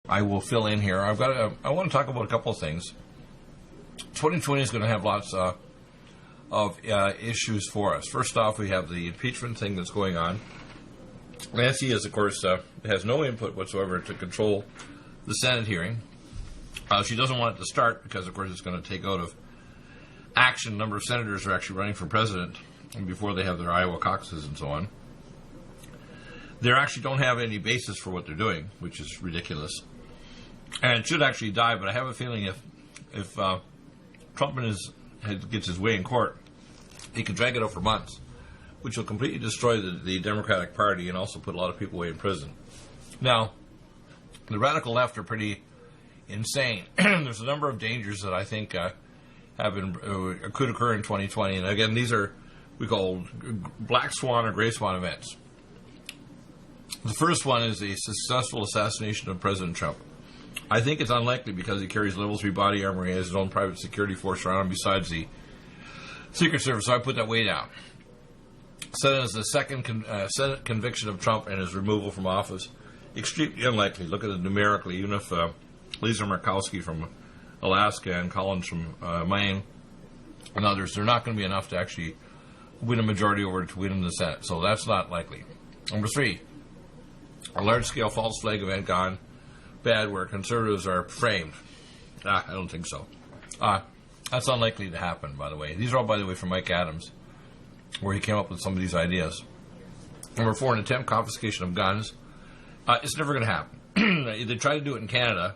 I will fill in here. I want to talk about a couple of things. 2020 is going to have lots of issues for us. First off, we have the impeachment thing that's going on. Nancy is, of course, has no input whatsoever to control the Senate hearing. She doesn't want it to start because, of course, it's going to take out of action. A number of senators are actually running for president before they have their Iowa caucuses and so on. They actually don't have any basis for what they're doing, which is ridiculous. And it should actually die, but I have a feeling if Trump gets his way in court, he can drag it out for months, which will completely destroy the Democratic Party and also put a lot of people away in prison. Now, the radical left are pretty insane. There's a number of dangers that I think could occur in 2020. And again, these are we call black swan or gray swan events. The first one is a successful assassination of President Trump. I think it's unlikely because he carries level 3 body armor. He has his own private security force around him besides the Secret Service, so I put that way down. Senate is the second Senate conviction of Trump and his removal from office. Extremely unlikely. Look at it numerically. Even if Lisa Murkowski from Alaska and Collins from Maine and others, they're not going to be enough to actually win a majority over to win in the Senate. So that's not likely. Number 3, a large-scale false flag event gone bad where conservatives are framed. I don't think so. That's unlikely to happen, by the way. These are all, by the way, from Mike Adams, where he came up with some of these ideas. Number 4, an attempt confiscation of guns. It's never going to happen. They try to do it in Canada.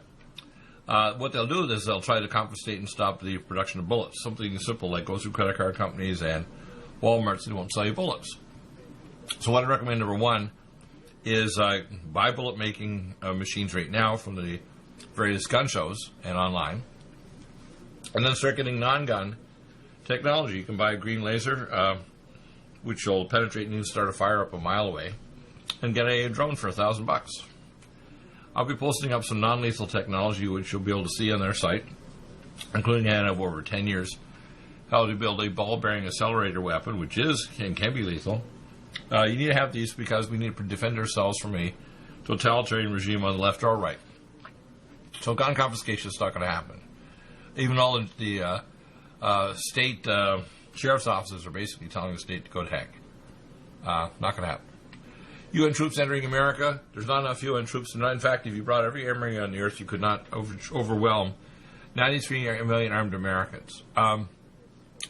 What they'll do is they'll try to confiscate and stop the production of bullets. Something simple like go through credit card companies and Walmarts, they won't sell you bullets. So what I recommend, number 1, is buy bullet-making machines right now from the various gun shows and online. And then start getting non-gun technology. You can buy a green laser, which will penetrate and even start a fire up a mile away, and get a drone for $1,000. I'll be posting up some non-lethal technology, which you'll be able to see on their site, including I have over 10 years, how to build a ball-bearing accelerator weapon, which can be lethal. You need to have these because we need to defend ourselves from a totalitarian regime on the left or right. So gun confiscation is not going to happen. Even all the state sheriff's offices are basically telling the state to go to heck. Not going to happen. UN troops entering America. There's not enough UN troops. In fact, if you brought every army on the earth, you could not overwhelm 93 million armed Americans.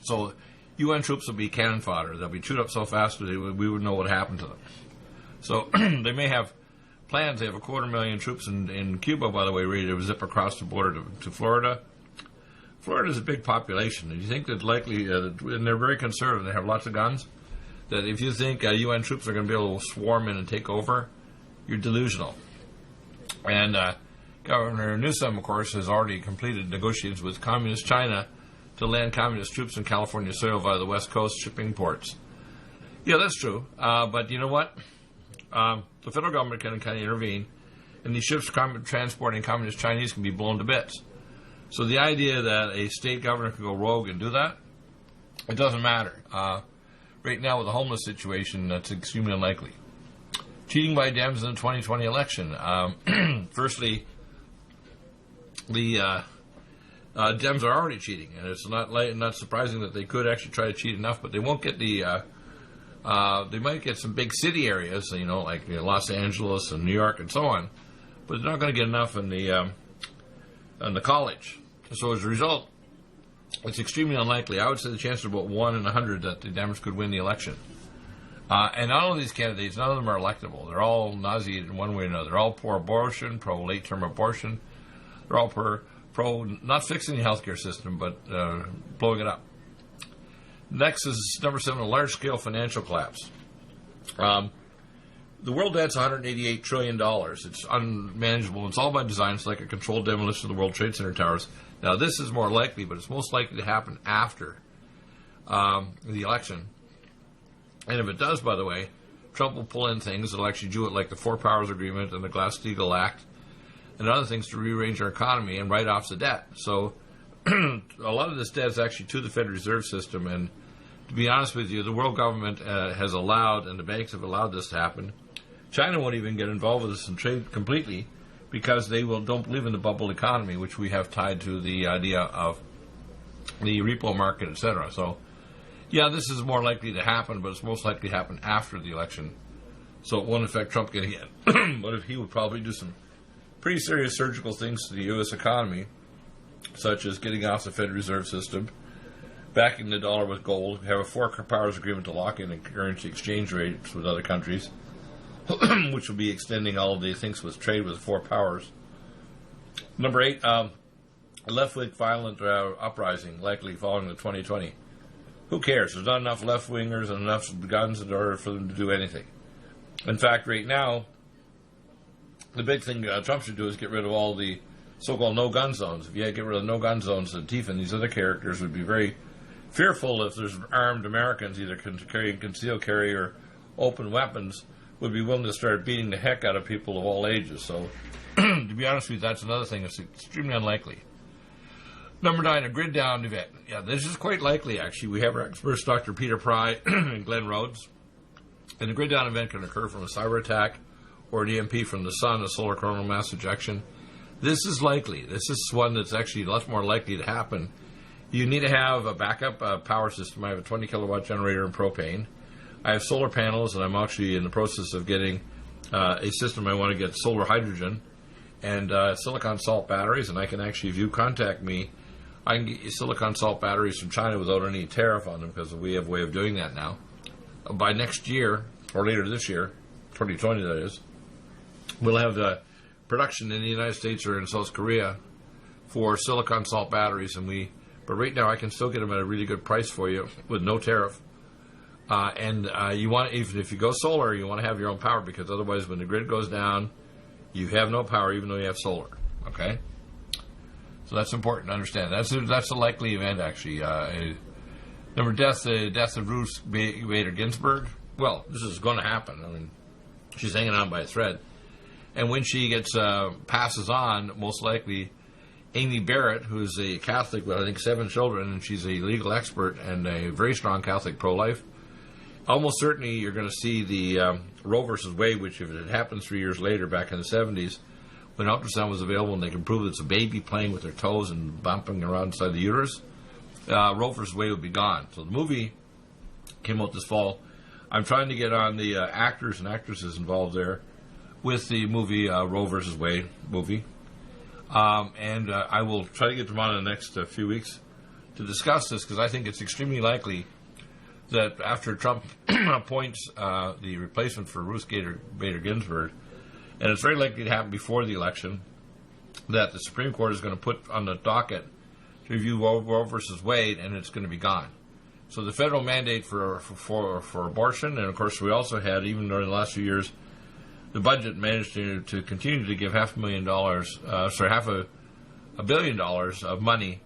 So UN troops will be cannon fodder. They'll be chewed up so fast that we would know what happened to them. So they may have plans. They have 250,000 troops in Cuba, by the way, ready to zip across the border to Florida. Florida is a big population, and you think that likely, and they're very conservative, they have lots of guns, that if you think UN troops are going to be able to swarm in and take over, you're delusional. And Governor Newsom, of course, has already completed negotiations with Communist China to land Communist troops in California soil via the West Coast shipping ports. Yeah, that's true. But you know what? The federal government can kind of intervene, and these ships transporting Communist Chinese can be blown to bits. So the idea that a state governor can go rogue and do that, it doesn't matter. Right now with the homeless situation, that's extremely unlikely. Cheating by Dems in the 2020 election. Firstly, the Dems are already cheating, and it's not surprising that they could actually try to cheat enough, but they won't get the. They might get some big city areas, like Los Angeles and New York and so on, but they're not going to get enough in the college. So as a result, it's extremely unlikely. I would say the chances are about 1 in 100 that the Dems could win the election. And all of these candidates, none of them are electable. They're all nauseated in one way or another. They're all pro-abortion, pro-late-term abortion. They're all pro not fixing the healthcare system, but blowing it up. Next is number 7, a large-scale financial collapse. The world debt's $188 trillion. It's unmanageable. It's all by design. It's like a controlled demolition of the World Trade Center towers. Now, this is more likely, but it's most likely to happen after the election. And if it does, by the way, Trump will pull in things that will actually do it, like the Four Powers Agreement and the Glass-Steagall Act and other things to rearrange our economy and write off the debt. So a lot of this debt is actually to the Federal Reserve System. And to be honest with you, the world government has allowed, and the banks have allowed this to happen. China won't even get involved with this and trade completely because they don't believe in the bubble economy, which we have tied to the idea of the repo market, etc. So, yeah, this is more likely to happen, but it's most likely to happen after the election. So it won't affect Trump getting in. But if he would probably do some pretty serious surgical things to the U.S. economy, such as getting off the Federal Reserve System, backing the dollar with gold, have a four powers agreement to lock in currency exchange rates with other countries, which will be extending all of the things with trade with four powers. Number 8, a left-wing violent uprising likely following the 2020. Who cares? There's not enough left-wingers and enough guns in order for them to do anything. In fact, right now, the big thing Trump should do is get rid of all the so-called no-gun zones. If you get rid of no-gun zones, Latif and these other characters would be very fearful if there's armed Americans, either concealed carry or open weapons, would be willing to start beating the heck out of people of all ages. So, to be honest with you, that's another thing that's extremely unlikely. Number 9, a grid down event. Yeah, this is quite likely, actually. We have our experts, Dr. Peter Pry and Glenn Rhodes. And a grid down event can occur from a cyber attack or an EMP from the sun, a solar coronal mass ejection. This is likely. This is one that's actually much more likely to happen. You need to have a backup power system. I have a 20 kilowatt generator in propane. I have solar panels, and I'm actually in the process of getting a system. I want to get solar hydrogen and silicon salt batteries, and I can actually, if you contact me, I can get you silicon salt batteries from China without any tariff on them, because we have a way of doing that now. By next year, or later this year, 2020 that is, we'll have production in the United States or in South Korea for silicon salt batteries, but right now I can still get them at a really good price for you with no tariff. You want, even if you go solar, you want to have your own power, because otherwise when the grid goes down, you have no power even though you have solar. Okay? So that's important to understand. That's a likely event, actually. Number death of Ruth Bader Ginsburg. Well, this is going to happen. I mean, she's hanging on by a thread. And when she passes on, most likely, Amy Barrett, who's a Catholic with, I think, 7 children, and she's a legal expert and a very strong Catholic pro-life, almost certainly you're going to see the Roe versus Wade, which if it had happened 3 years later, back in the 70s, when ultrasound was available and they can prove it's a baby playing with their toes and bumping around inside the uterus, Roe versus Wade would be gone. So the movie came out this fall. I'm trying to get on the actors and actresses involved there with the movie Roe versus Wade movie. And I will try to get them on in the next few weeks to discuss this, because I think it's extremely likely that after Trump appoints the replacement for Ruth Bader Ginsburg, and it's very likely to happen before the election, that the Supreme Court is going to put on the docket to review Roe versus Wade, and it's going to be gone. So the federal mandate for abortion, and of course we also had, even during the last few years, the budget managed to continue to give $500 million of money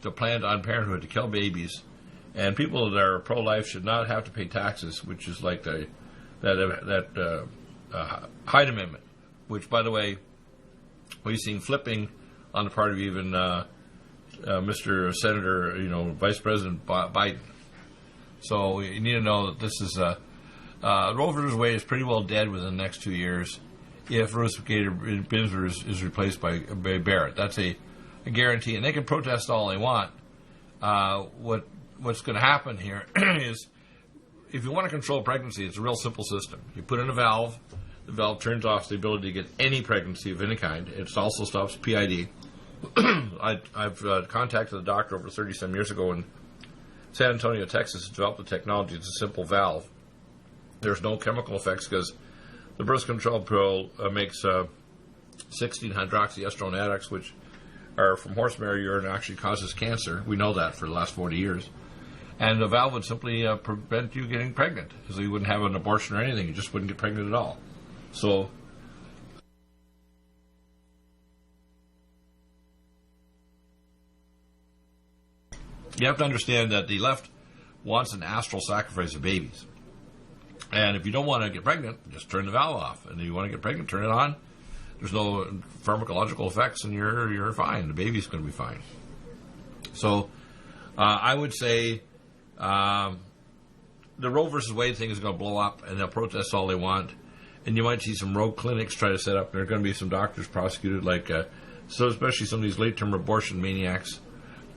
to Planned Parenthood to kill babies, and people that are pro-life should not have to pay taxes, which is like that Hyde Amendment, which, by the way, we've seen flipping on the part of even Mr. Senator, Vice President Biden. So you need to know that this is Roe versus Wade is pretty well dead within the next 2 years if Ruth Bader Ginsburg is replaced by Barrett. That's a guarantee, and they can protest all they want. What's going to happen here is, if you want to control pregnancy, it's a real simple system. You put in a valve. The valve turns off the ability to get any pregnancy of any kind. It also stops PID. I've contacted a doctor over 30-some years ago in San Antonio, Texas, to develop the technology. It's a simple valve. There's no chemical effects, because the birth control pill makes 16-hydroxyestrone addicts, which are from horsehair urine, and actually causes cancer. We know that for the last 40 years. And the valve would simply prevent you getting pregnant, because you wouldn't have an abortion or anything. You just wouldn't get pregnant at all. So you have to understand that the left wants an astral sacrifice of babies. And if you don't want to get pregnant, just turn the valve off. And if you want to get pregnant, turn it on. There's no pharmacological effects, and you're fine. The baby's going to be fine. So I would say the Roe versus Wade thing is going to blow up, and they'll protest all they want. and you might see some rogue clinics try to set up. There are going to be some doctors prosecuted, so especially some of these late-term abortion maniacs.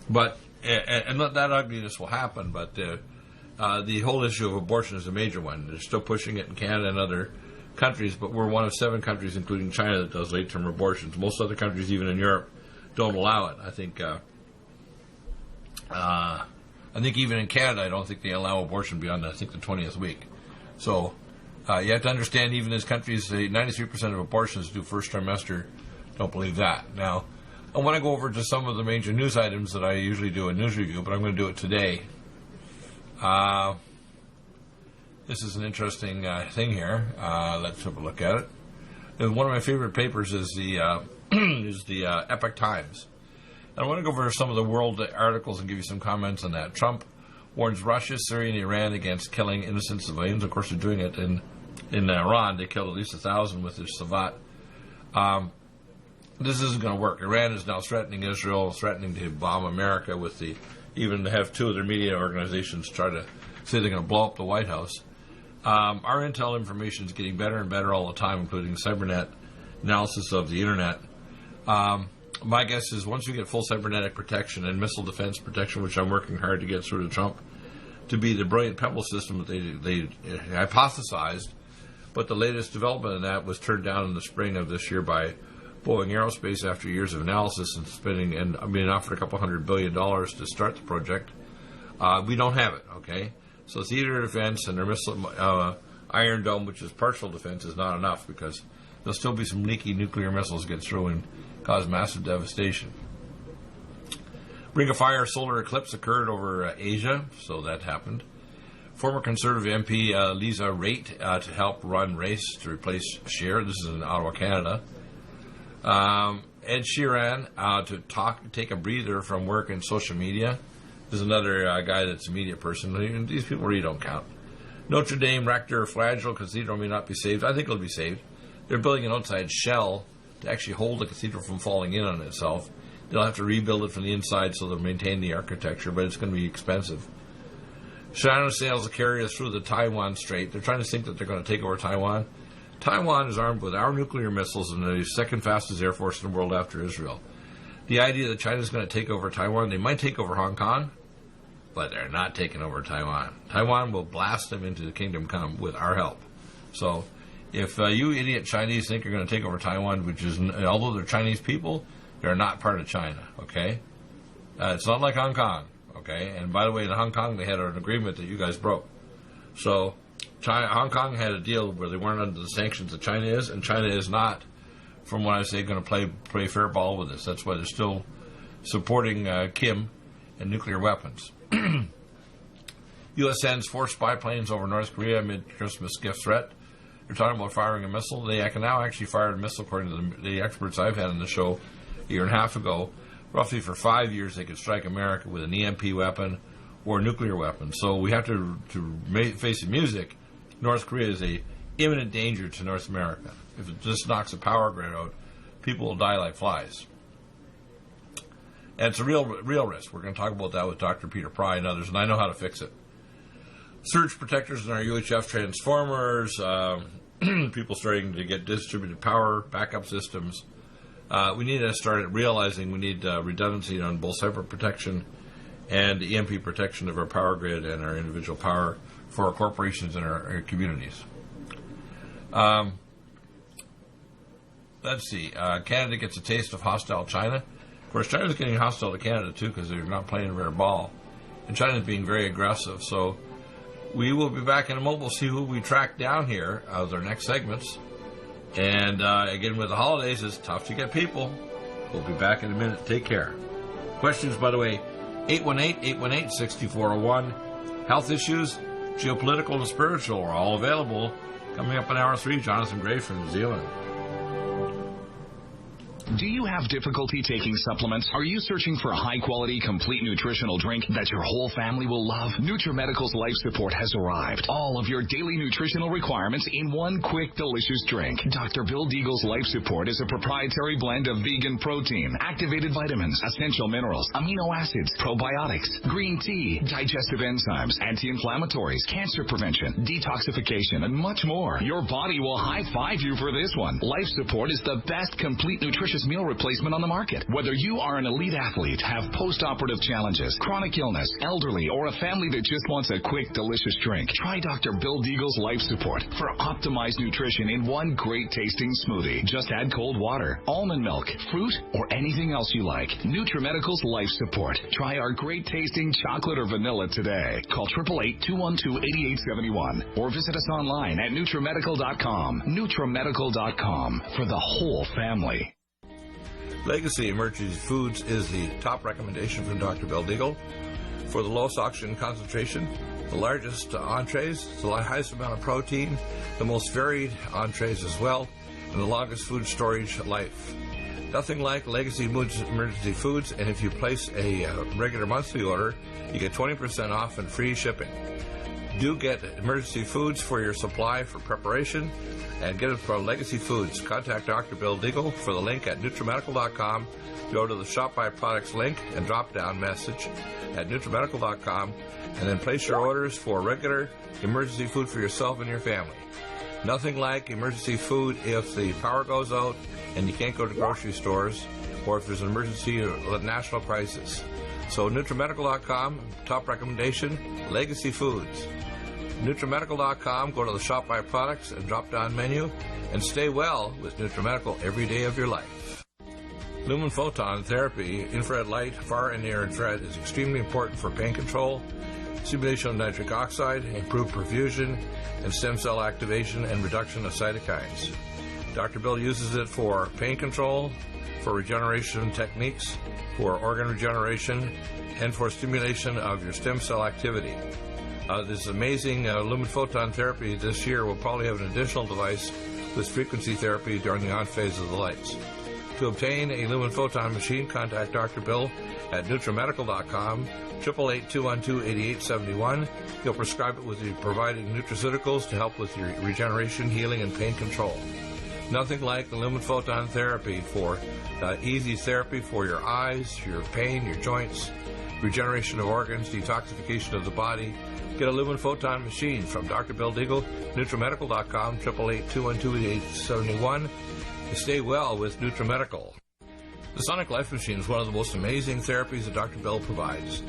But and that ugliness will happen. But the whole issue of abortion is a major one. They're still pushing it in Canada and other countries, but we're one of 7 countries, including China, that does late-term abortions. Most other countries, even in Europe, don't allow it. I think even in Canada, I don't think they allow abortion beyond, the 20th week. So you have to understand, even as countries, 93% of abortions do first trimester. Don't believe that. Now, I want to go over to some of the major news items that I usually do a news review, but I'm going to do it today. This is an interesting thing here. Let's have a look at it. And one of my favorite papers is the Epoch Times. And I want to go over some of the world articles and give you some comments on that. Trump warns Russia, Syria, and Iran against killing innocent civilians. Of course, they're doing it in Iran. They killed at least 1,000 with their Savat. This isn't going to work. Iran is now threatening Israel, threatening to bomb America with even to have 2 of their media organizations try to say they're going to blow up the White House. Our intel information is getting better and better all the time, including cybernet analysis of the internet. My guess is once we get full cybernetic protection and missile defense protection, which I'm working hard to get through to Trump, to be the brilliant Pebble system that they hypothesized, but the latest development in that was turned down in the spring of this year by Boeing Aerospace after years of analysis and spending, and being offered $200 billion to start the project. We don't have it, okay? So theater defense and their missile Iron Dome, which is partial defense, is not enough because there'll still be some leaky nuclear missiles get through and cause massive devastation. Ring of Fire solar eclipse occurred over Asia, so that happened. Former Conservative MP Lisa Raitt to help run race to replace Scheer. This is in Ottawa, Canada. Ed Sheeran to take a breather from work in social media. There's another guy that's a media person. These people really don't count. Notre Dame rector Flagel Cathedral may not be saved. I think it'll be saved. They're building an outside shell to actually hold the cathedral from falling in on itself. They'll have to rebuild it from the inside so they'll maintain the architecture, but it's going to be expensive. China sails the carriers through the Taiwan Strait. They're trying to think that they're going to take over Taiwan. Taiwan is armed with our nuclear missiles and the second fastest air force in the world after Israel. The idea that China's going to take over Taiwan, they might take over Hong Kong, but they're not taking over Taiwan. Taiwan will blast them into the kingdom come with our help. So if you idiot Chinese think you're going to take over Taiwan, which is, although they're Chinese people, they're not part of China, okay? It's not like Hong Kong, okay? And by the way, in Hong Kong, they had an agreement that you guys broke. So Hong Kong had a deal where they weren't under the sanctions that China is, and China is not, from what I say, going to play fair ball with this. That's why they're still supporting Kim and nuclear weapons. U.S. sends 4 spy planes over North Korea amid Christmas gift threat. They're talking about firing a missile. They can now actually fire a missile, according to the experts I've had on the show a year and a half ago. Roughly for 5 years, they could strike America with an EMP weapon or a nuclear weapon. So we have to face the music. North Korea is a imminent danger to North America. If it just knocks a power grid out, people will die like flies. And it's a real risk. We're going to talk about that with Dr. Peter Pry and others, and I know how to fix it. Surge protectors in our UHF transformers, people starting to get distributed power, backup systems. We need to start realizing we need redundancy on both cyber protection and EMP protection of our power grid and our individual power for our corporations and our communities. Let's see. Canada gets a taste of hostile China. Of course, China's getting hostile to Canada, too, because they're not playing their ball. And China's being very aggressive. So we will be back in a moment. We'll see who we track down here as our next segments. And again, with the holidays, it's tough to get people. We'll be back in a minute. Take care. Questions, by the way, 818-818-6401. Health issues, geopolitical and spiritual are all available. Coming up in hour 3, Jonathan Gray from New Zealand. Do you have difficulty taking supplements? Are you searching for a high-quality, complete nutritional drink that your whole family will love? NutriMedical's Life Support has arrived. All of your daily nutritional requirements in one quick, delicious drink. Dr. Bill Deagle's Life Support is a proprietary blend of vegan protein, activated vitamins, essential minerals, amino acids, probiotics, green tea, digestive enzymes, anti-inflammatories, cancer prevention, detoxification, and much more. Your body will high-five you for this one. Life Support is the best complete nutritious meal replacement on the market. Whether you are an elite athlete, have post-operative challenges, chronic illness, elderly, or a family that just wants a quick, delicious drink, try Dr. Bill Deagle's Life Support for optimized nutrition in one great tasting smoothie. Just add cold water, almond milk, fruit, or anything else you like. NutriMedical's Life Support. Try our great tasting chocolate or vanilla today. Call 888-212-8871 or visit us online at NutriMedical.com. NutriMedical.com for the whole family. Legacy Emergency Foods is the top recommendation from Dr. Bill Deagle for the lowest oxygen concentration, the largest entrees, the highest amount of protein, the most varied entrees as well, and the longest food storage life. Nothing like Legacy Emergency Foods, and if you place a regular monthly order, you get 20% off and free shipping. Do get Emergency Foods for your supply for preparation, and get it from Legacy Foods. Contact Dr. Bill Deagle for the link at NutriMedical.com. Go to the Shop by Products link and drop-down message at NutriMedical.com, and then place your orders for regular emergency food for yourself and your family. Nothing like emergency food if the power goes out and you can't go to grocery stores, or if there's an emergency or national crisis. So NutriMedical.com, top recommendation, Legacy Foods. NutriMedical.com, go to the Shop by Products and drop-down menu, and stay well with NutriMedical every day of your life. Lumen photon therapy, infrared light, far and near infrared, is extremely important for pain control, stimulation of nitric oxide, improved perfusion, and stem cell activation and reduction of cytokines. Dr. Bill uses it for pain control, for regeneration techniques, for organ regeneration, and for stimulation of your stem cell activity. This amazing lumen photon therapy this year will probably have an additional device with frequency therapy during the on phase of the lights. To obtain a lumen photon machine, contact Dr. Bill at NutriMedical.com, 888-212-8871. He'll prescribe it with the provided nutraceuticals to help with your regeneration, healing, and pain control. Nothing like the lumen photon therapy for easy therapy for your eyes, your pain, your joints, regeneration of organs, detoxification of the body. Get a lumen photon machine from Dr. Bill Deagle, NutriMedical.com, 888-212-8871. Stay well with NutriMedical. The Sonic Life Machine is one of the most amazing therapies that Dr. Bill provides.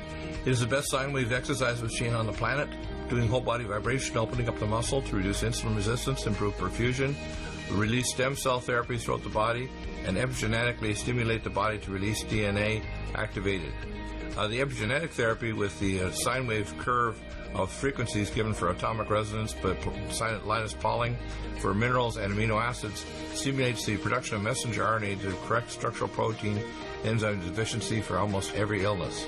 It is the best sine wave exercise machine on the planet, doing whole body vibration, opening up the muscle to reduce insulin resistance, improve perfusion, release stem cell therapy throughout the body, and epigenetically stimulate the body to release DNA activated. The epigenetic therapy with the sine wave curve of frequencies given for atomic resonance, but Linus Pauling for minerals and amino acids stimulates the production of messenger RNA to correct structural protein enzyme deficiency for almost every illness.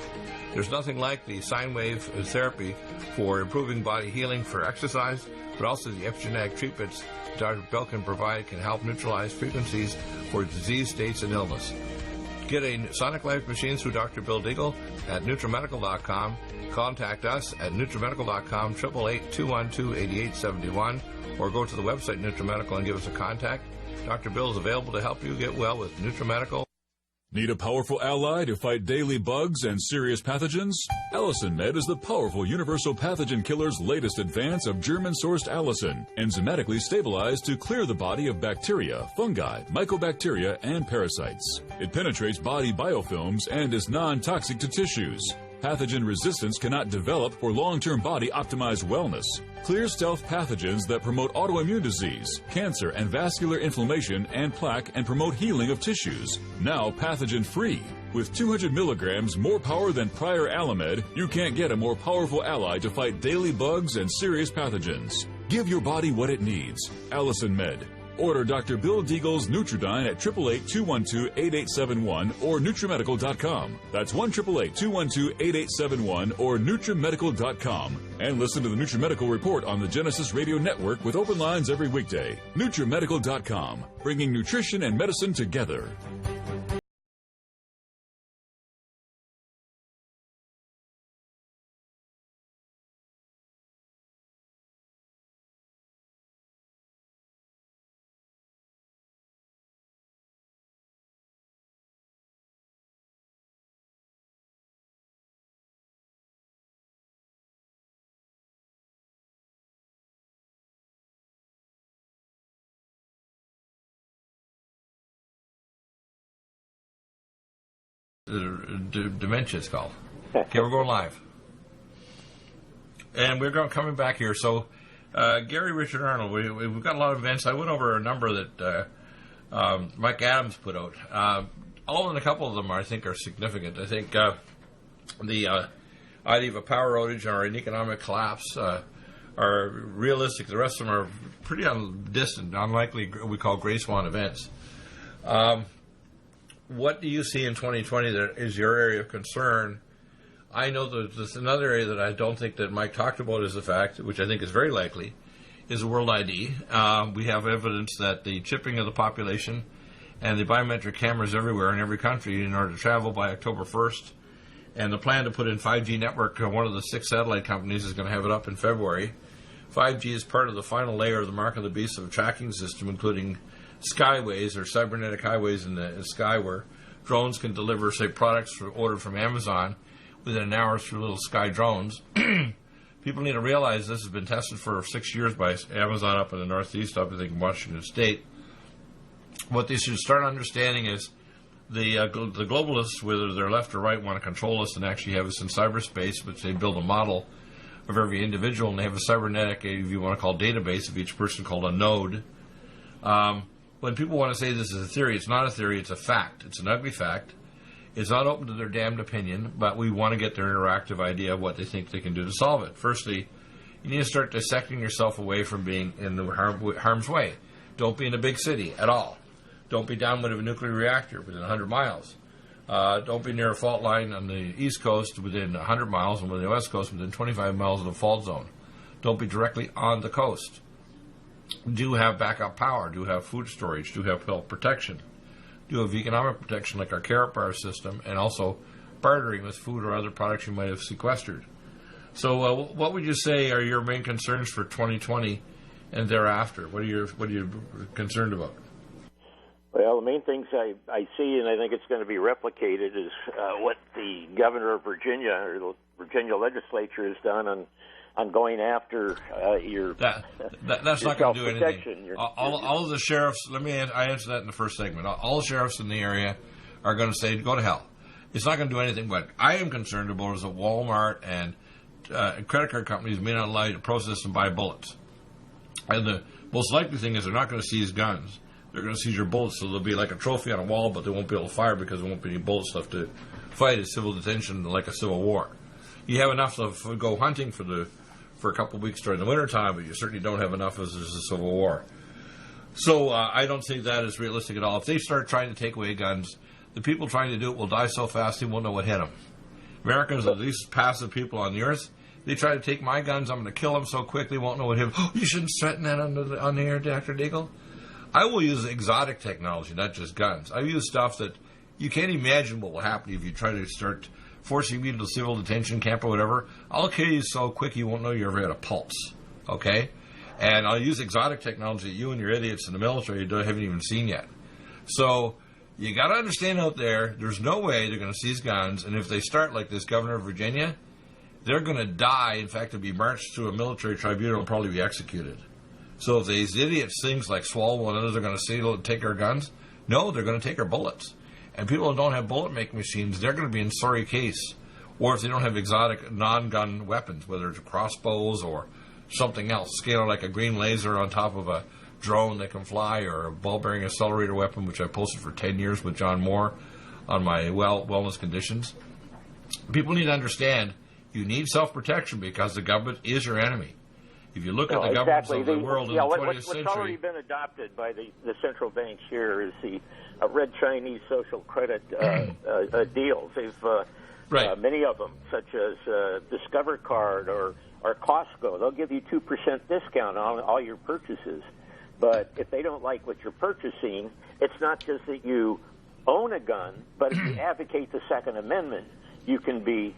There's nothing like the sine wave therapy for improving body healing for exercise, but also the epigenetic treatments Dr. Bill can provide can help neutralize frequencies for disease states and illness. Get a Sonic Life machine through Dr. Bill Deagle at NutriMedical.com. Contact us at NutriMedical.com, 888-212-8871, or go to the website NutriMedical and give us a contact. Dr. Bill is available to help you get well with NutriMedical. Need a powerful ally to fight daily bugs and serious pathogens? Allicin Med is the powerful universal pathogen killer's latest advance of German-sourced allicin, enzymatically stabilized to clear the body of bacteria, fungi, mycobacteria, and parasites. It penetrates body biofilms and is non-toxic to tissues. Pathogen resistance cannot develop for long-term body-optimized wellness. Clear stealth pathogens that promote autoimmune disease, cancer, and vascular inflammation and plaque and promote healing of tissues. Now pathogen-free. With 200 milligrams more power than prior Alamed, you can't get a more powerful ally to fight daily bugs and serious pathogens. Give your body what it needs. Allicin Med. Order Dr. Bill Deagle's Nutridyne at 888-212-8871 or NutriMedical.com. That's 1-888-212-8871 or NutriMedical.com. And listen to the NutriMedical Report on the Genesis Radio Network with open lines every weekday. NutriMedical.com, bringing nutrition and medicine together. dementia, it's called. Okay, we're going live. And we're coming back here. So, Gary, Richard, Arnold, we've got a lot of events. I went over a number that Mike Adams put out. All in a couple of them, I think, are significant. I think the idea of a power outage or an economic collapse are realistic. The rest of them are pretty distant, unlikely, we call gray swan events. What do you see in 2020 that is your area of concern? I know that there's another area that I don't think that Mike talked about is the fact, which I think is very likely, is a world ID. We have evidence that the chipping of the population and the biometric cameras everywhere in every country in order to travel by October 1st, and the plan to put in 5G network, one of the 6 satellite companies is going to have it up in February. 5G is part of the final layer of the mark of the beast of a tracking system, including skyways or cybernetic highways in the sky where drones can deliver, say, products ordered from Amazon within an hour through little sky drones. People need to realize this has been tested for 6 years by Amazon up in the Northeast, up I think in Washington State. What they should start understanding is the globalists, whether they're left or right, want to control us and actually have us in cyberspace, which they build a model of every individual, and they have a cybernetic, if you want to call database of each person called a node. When people want to say this is a theory, it's not a theory, it's a fact. It's an ugly fact. It's not open to their damned opinion, but we want to get their interactive idea of what they think they can do to solve it. Firstly, you need to start dissecting yourself away from being in the harm's way. Don't be in a big city at all. Don't be downwind of a nuclear reactor within 100 miles. Don't be near a fault line on the East Coast within 100 miles and on the West Coast within 25 miles of the fault zone. Don't be directly on the coast. Do have backup power. Do have food storage. Do have health protection. Do have economic protection like our carrot bar system, and also bartering with food or other products you might have sequestered. So what would you say are your main concerns for 2020 and thereafter? What are you concerned about? Well, the main things I see, and I think it's going to be replicated, is what the governor of Virginia or the Virginia legislature has done on going after your that's your not going to do anything. All of the sheriffs, I answer that in the first segment. All the sheriffs in the area are going to say, go to hell. It's not going to do anything. What I am concerned about is that Walmart and credit card companies may not allow you to process and buy bullets. And the most likely thing is they're not going to seize guns. They're going to seize your bullets, so they'll be like a trophy on a wall, but they won't be able to fire because there won't be any bullets left to fight a civil detention like a civil war. You have enough to go hunting for a couple of weeks during the wintertime, but you certainly don't have enough as a civil war. So I don't think that is realistic at all. If they start trying to take away guns, the people trying to do it will die so fast they won't know what hit them. Americans are the least passive people on the earth. They try to take my guns, I'm going to kill them so quick they won't know what hit them. Oh, you shouldn't threaten that on the air, Dr. Deagle. I will use exotic technology, not just guns. I use stuff that you can't imagine what will happen if you try to start forcing me to civil detention camp or whatever. I'll kill you so quick you won't know you ever had a pulse, okay? And I'll use exotic technology that you and your idiots in the military haven't even seen yet. So you got to understand out there, there's no way they're going to seize guns, and if they start like this governor of Virginia, they're going to die. In fact, they'll be marched to a military tribunal and probably be executed. So if these idiots, things like Swalwell and others are going to steal and take our guns, no, they're going to take our bullets. And people who don't have bullet-making machines, they're going to be in sorry case. Or if they don't have exotic non-gun weapons, whether it's crossbows or something else, scalar like a green laser on top of a drone that can fly, or a ball-bearing accelerator weapon, which I posted for 10 years with John Moore on my wellness conditions. People need to understand you need self-protection because the government is your enemy. If you look at the governments of the world in the 20th century... What's already been adopted by the central banks here is the red Chinese social credit deals. They've many of them, such as Discover Card or Costco. They'll give you 2% discount on all your purchases. But if they don't like what you're purchasing, it's not just that you own a gun, but if you advocate the Second Amendment, you can be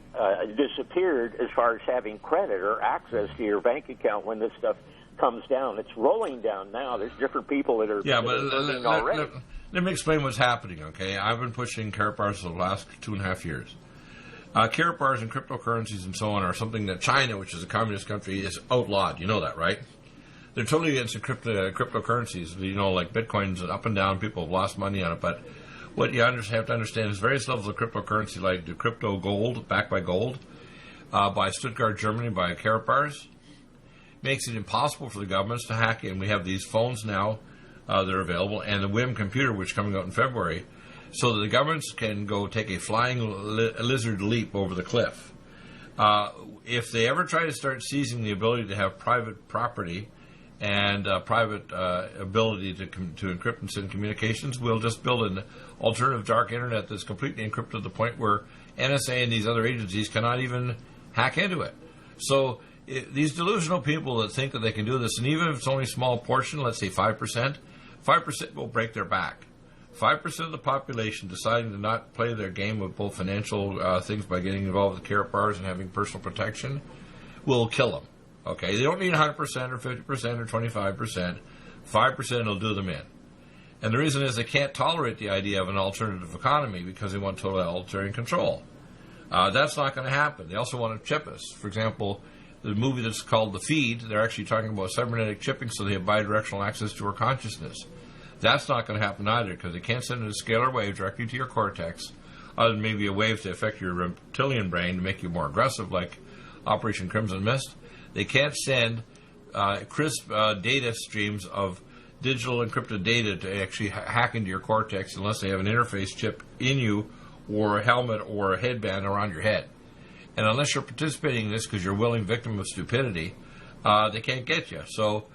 disappeared as far as having credit or access to your bank account when this stuff comes down. It's rolling down now. There's different people that are already. Let me explain what's happening, okay? I've been pushing carrot bars for the last 2.5 years. Carrot bars and cryptocurrencies and so on are something that China, which is a communist country, is outlawed. You know that, right? They're totally against the cryptocurrencies. You know, like Bitcoin's up and down. People have lost money on it. But what you have to understand is various levels of cryptocurrency, like the crypto gold, backed by gold, by Stuttgart, Germany, by Karatbars, makes it impossible for the governments to hack in. We have these phones now that are available, and the WIM computer, which is coming out in February, so that the governments can go take a flying lizard leap over the cliff. If they ever try to start seizing the ability to have private property and private ability to encrypt and send communications, we'll just build an alternative dark internet that's completely encrypted to the point where NSA and these other agencies cannot even hack into it. So these delusional people that think that they can do this, and even if it's only a small portion, let's say 5%, 5% will break their back. 5% of the population deciding to not play their game of both financial things by getting involved with Karatbars and having personal protection will kill them. Okay, they don't need 100% or 50% or 25%. 5% will do them in. And the reason is they can't tolerate the idea of an alternative economy because they want totalitarian control. That's not going to happen. They also want to chip us. For example, the movie that's called The Feed, they're actually talking about cybernetic chipping so they have bidirectional access to our consciousness. That's not going to happen either because they can't send a scalar wave directly to your cortex, other than maybe a wave to affect your reptilian brain to make you more aggressive, like Operation Crimson Mist. They can't send crisp data streams of digital encrypted data to actually hack into your cortex unless they have an interface chip in you or a helmet or a headband around your head. And unless you're participating in this because you're a willing victim of stupidity, they can't get you. So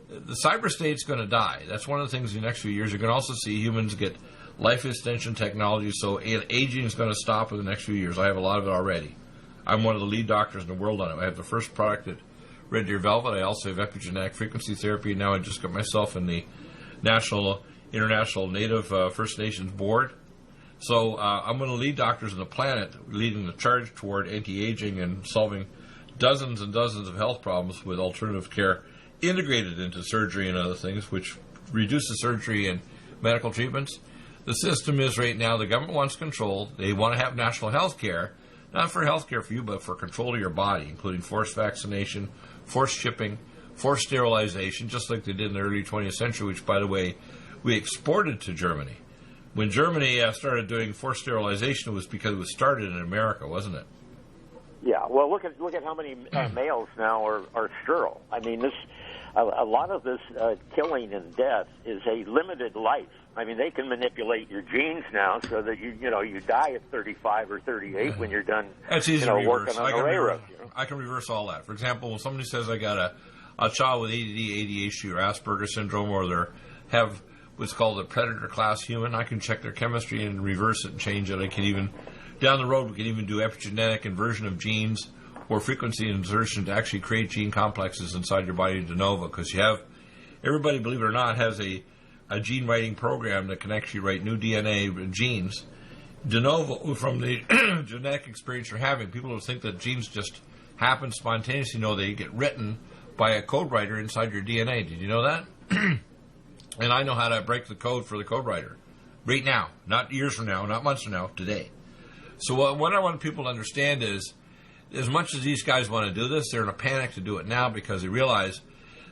the cyber state's going to die. That's one of the things in the next few years. You're going to also see humans get life extension technology, so aging is going to stop in the next few years. I have a lot of it already. I'm one of the lead doctors in the world on it. I have the first product at Red Deer Velvet. I also have epigenetic frequency therapy. Now I just got myself in the International Native First Nations Board. So I'm one of the lead doctors on the planet leading the charge toward anti-aging and solving dozens and dozens of health problems with alternative care integrated into surgery and other things, which reduces surgery and medical treatments. The system is right now, the government wants control. They want to have national health care, not for health care for you, but for control of your body, including forced vaccination, forced shipping, forced sterilization, just like they did in the early 20th century, which, by the way, we exported to Germany. When Germany started doing forced sterilization, it was because it was started in America, wasn't it? Yeah, well, look at how many males now are sterile. I mean, a lot of this killing and death is a limited life. I mean, they can manipulate your genes now so that you die at 35 or 38 when you're done. That's easy to reverse. Working on the railroad. I can reverse all that. For example, when somebody says I got a child with ADD, ADHD, or Asperger's syndrome, or they have what's called a predator class human, I can check their chemistry and reverse it and change it. I can even down the road we can even do epigenetic inversion of genes or frequency insertion to actually create gene complexes inside your body de novo, because you have everybody, believe it or not, has a gene writing program that can actually write new DNA genes de novo from the genetic experience you're having. People who think that genes just happen spontaneously know they get written by a code writer inside your DNA. Did you know that? And I know how to break the code for the code writer right now, not years from now, not months from now, today. So what I want people to understand is, as much as these guys want to do this, they're in a panic to do it now because they realize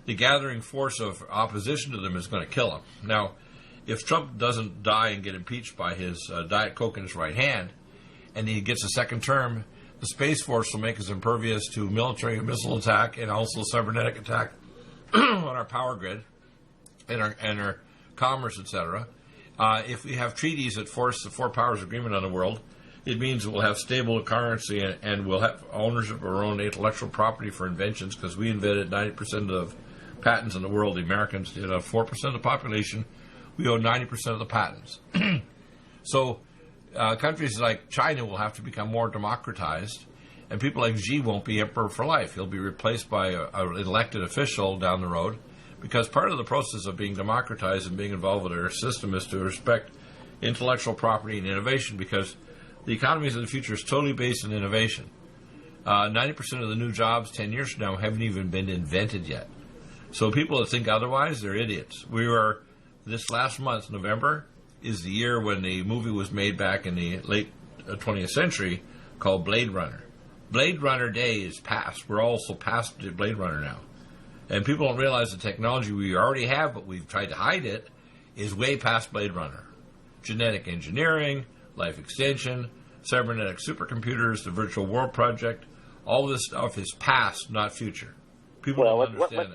the gathering force of opposition to them is going to kill them. Now, if Trump doesn't die and get impeached by his Diet Coke in his right hand, and he gets a second term, the Space Force will make us impervious to military and missile attack and also cybernetic attack on our power grid and our commerce, etc. If we have treaties that force the four powers agreement on the world, it means we'll have stable currency and we'll have ownership of our own intellectual property for inventions, because we invented 90% of patents in the world. The Americans did. 4% of the population, we own 90% of the patents. So countries like China will have to become more democratized, and people like Xi won't be emperor for life. He'll be replaced by an elected official down the road, because part of the process of being democratized and being involved with our system is to respect intellectual property and innovation, because the economies of the future is totally based on innovation. 90% of the new jobs 10 years from now haven't even been invented yet. So people that think otherwise, they're idiots. This last month, November, is the year when the movie was made back in the late 20th century called Blade Runner. Blade Runner Day is past. We're also past Blade Runner now. And people don't realize the technology we already have, but we've tried to hide it, is way past Blade Runner. genetic engineering, life extension, cybernetic supercomputers, the virtual world project. All this stuff is past, not future. People don't understand